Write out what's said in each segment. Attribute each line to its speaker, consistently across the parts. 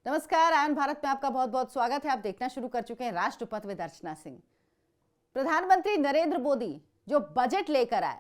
Speaker 1: नमस्कार, आयन भारत में आपका बहुत बहुत स्वागत है। आप देखना शुरू कर चुके हैं राष्ट्रपथ विद अर्चना सिंह। प्रधानमंत्री नरेंद्र मोदी जो बजट लेकर आए,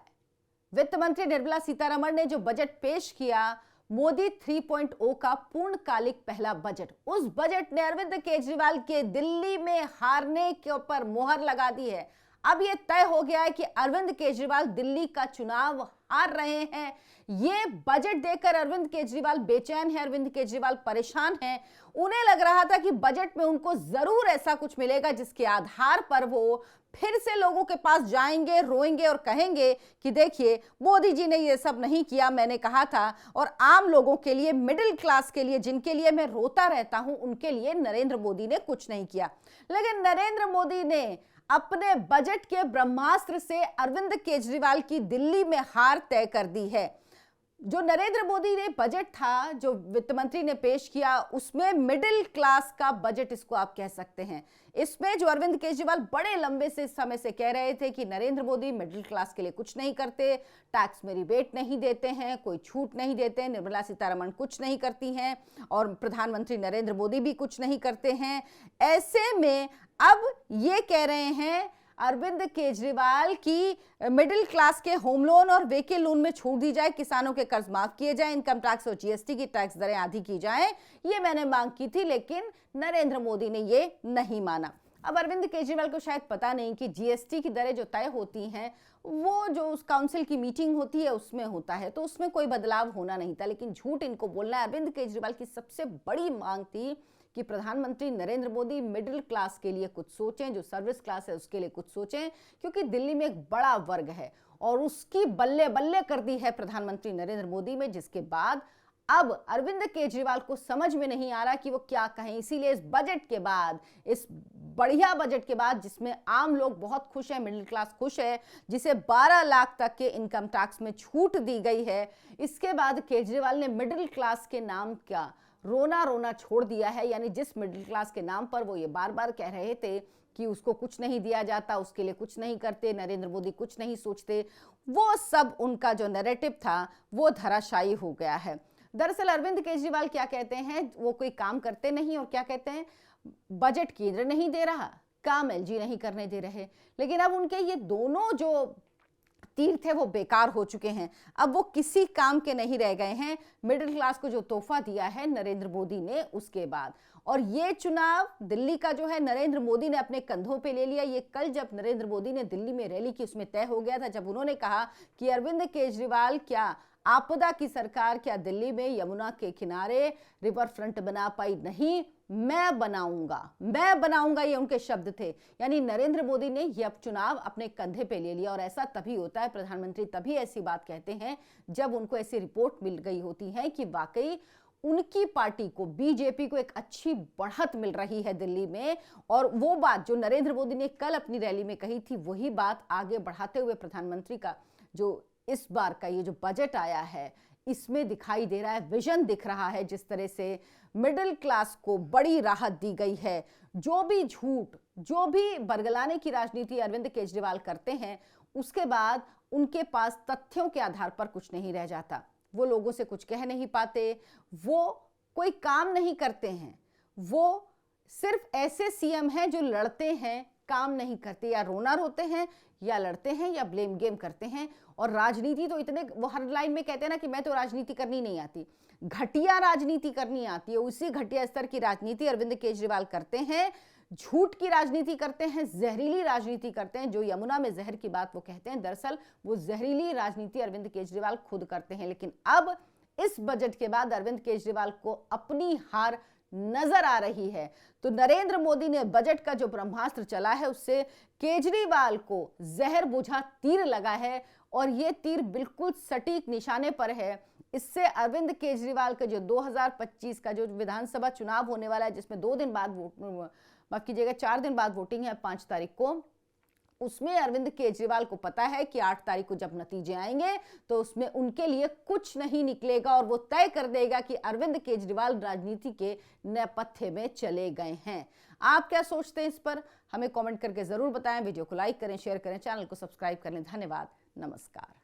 Speaker 1: वित्त मंत्री निर्मला सीतारमण ने जो बजट पेश किया, मोदी 3.0 का पूर्णकालिक पहला बजट, उस बजट ने अरविंद केजरीवाल के दिल्ली में हारने के ऊपर मोहर लगा दी है। अब यह तय हो गया है कि अरविंद केजरीवाल दिल्ली का चुनाव हार रहे हैं। ये बजट देखकर अरविंद केजरीवाल बेचैन है, अरविंद केजरीवाल परेशान हैं। उन्हें लग रहा था कि बजट में उनको जरूर ऐसा कुछ मिलेगा जिसके आधार पर वो फिर से लोगों के पास जाएंगे, रोएंगे और कहेंगे कि देखिए मोदी जी ने ये सब नहीं किया, मैंने कहा था। और आम लोगों के लिए, मिडिल क्लास के लिए, जिनके लिए मैं रोता रहता हूं, उनके लिए नरेंद्र मोदी ने कुछ नहीं किया। लेकिन नरेंद्र मोदी ने अपने बजट के ब्रह्मास्त्र से अरविंद केजरीवाल की दिल्ली में हार तय कर दी है। जो नरेंद्र मोदी ने बजट था, जो वित्त मंत्री ने पेश किया, उसमें मिडिल क्लास का बजट इसको आप कह सकते हैं। इसमें जो अरविंद केजरीवाल बड़े लंबे से समय से कह रहे थे कि नरेंद्र मोदी मिडिल क्लास के लिए कुछ नहीं करते, टैक्स में रिबेट नहीं देते हैं, कोई छूट नहीं देते, निर्मला सीतारमण कुछ नहीं करती हैं और प्रधानमंत्री नरेंद्र मोदी भी कुछ नहीं करते हैं। ऐसे में अब ये कह रहे हैं अरविंद केजरीवाल की मिडिल क्लास के होम लोन और व्हीकल लोन में छूट दी जाए, किसानों के कर्ज माफ किए जाए, इनकम टैक्स और जीएसटी की टैक्स दरें आधी की जाए। ये मैंने मांग की थी, लेकिन नरेंद्र मोदी ने ये नहीं माना। अब अरविंद केजरीवाल को शायद पता नहीं कि जीएसटी की दरें जो तय होती हैं वो जो उस काउंसिल की मीटिंग होती है उसमें होता है, तो उसमें कोई बदलाव होना नहीं था। लेकिन झूठ इनको बोलना है। अरविंद केजरीवाल की सबसे बड़ी मांग थी कि प्रधानमंत्री नरेंद्र मोदी मिडिल क्लास के लिए कुछ सोचें, जो सर्विस क्लास है उसके लिए कुछ सोचें, क्योंकि दिल्ली में एक बड़ा वर्ग है और उसकी बल्ले बल्ले कर दी है प्रधानमंत्री नरेंद्र मोदी में, जिसके बाद अब अरविंद केजरीवाल को समझ में नहीं आ रहा कि वो क्या कहें। इसीलिए इस बजट के बाद, इस बढ़िया बजट के बाद, जिसमें आम लोग बहुत खुश हैं, मिडिल क्लास खुश है, जिसे 12 लाख तक के इनकम टैक्स में छूट दी गई है, इसके बाद केजरीवाल ने मिडिल क्लास के नाम का रोना रोना छोड़ दिया है। यानी जिस मिडिल क्लास के नाम पर वो ये बार बार कह रहे थे कि उसको कुछ नहीं दिया जाता, उसके लिए कुछ नहीं करते, नरेंद्र मोदी कुछ नहीं सोचते, वो सब उनका जो नैरेटिव था वो धराशायी हो गया है। दरअसल अरविंद केजरीवाल क्या कहते हैं, वो कोई काम करते नहीं और क्या कहते हैं, बजट केंद्र नहीं दे रहा, काम एलजी नहीं करने दे रहे। लेकिन अब उनके ये दोनों जो तीर थे वो बेकार हो चुके हैं, अब वो किसी काम के नहीं रह गए हैं। मिडिल क्लास को जो तोहफा दिया है नरेंद्र मोदी ने उसके बाद, और ये चुनाव दिल्ली का जो है नरेंद्र मोदी ने अपने कंधों पे ले लिया। ये कल जब नरेंद्र मोदी ने दिल्ली में रैली की उसमें तय हो गया था, जब उन्होंने कहा कि अरविंद केजरीवाल क्या आपदा की सरकार क्या दिल्ली में यमुना के किनारे रिवर फ्रंट बना पाई, नहीं मैं बनाऊंगा, ये उनके शब्द थे। यानी नरेंद्र मोदी ने ये अब चुनाव अपने कंधे पे ले लिया। और ऐसा तभी होता है, प्रधानमंत्री तभी ऐसी बात कहते हैं जब उनको ऐसी रिपोर्ट मिल गई होती है कि वाकई उनकी पार्टी को, बीजेपी को, एक अच्छी बढ़त मिल रही है दिल्ली में। और वो बात जो नरेंद्र मोदी ने कल अपनी रैली में कही थी, वही बात आगे बढ़ाते हुए प्रधानमंत्री का जो इस बार का ये जो बजट आया है, इसमें दिखाई दे रहा है, विजन दिख रहा है। जिस तरह से मिडिल क्लास को बड़ी राहत दी गई है। जो भी झूठ, जो भी बरगलाने की राजनीति अरविंद केजरीवाल करते हैं, उसके बाद उनके पास तथ्यों के आधार पर कुछ नहीं रह जाता। वो लोगों से कुछ कह नहीं पाते, वो कोई काम नहीं करते हैं, वो सिर्फ ऐसे सीएम हैं जो लड़ते हैं, काम नहीं करते, या रोना रोते हैं, या लड़ते हैं, या ब्लेम गेम करते हैं। और राजनीति तो इतने, वो हर लाइन में कहते हैं ना कि मैं तो राजनीति करनी नहीं आती, घटिया राजनीति करनी आती है। उसी घटिया स्तर की राजनीति अरविंद केजरीवाल करते हैं, झूठ की राजनीति करते हैं, जहरीली राजनीति करते हैं। जो यमुना में जहर की बात वो कहते हैं, दरअसल वो जहरीली राजनीति अरविंद केजरीवाल खुद करते हैं। लेकिन अब इस बजट के बाद अरविंद केजरीवाल को अपनी हार नजर आ रही है। तो नरेंद्र मोदी ने बजट का जो ब्रह्मास्त्र चला है, उससे केजरीवाल को जहर बुझा तीर लगा है, और ये तीर बिल्कुल सटीक निशाने पर है। इससे अरविंद केजरीवाल का जो 2025 का जो विधानसभा चुनाव होने वाला है, जिसमें 2 दिन बाद माफ कीजिएगा 4 दिन बाद वोटिंग है, 5 तारीख को, उसमें अरविंद केजरीवाल को पता है कि 8 तारीख को जब नतीजे आएंगे तो उसमें उनके लिए कुछ नहीं निकलेगा, और वो तय कर देगा कि अरविंद केजरीवाल राजनीति के नेपथ्य में चले गए हैं। आप क्या सोचते हैं इस पर, हमें कमेंट करके जरूर बताएं। वीडियो को लाइक करें, शेयर करें, चैनल को सब्सक्राइब करें। धन्यवाद, नमस्कार।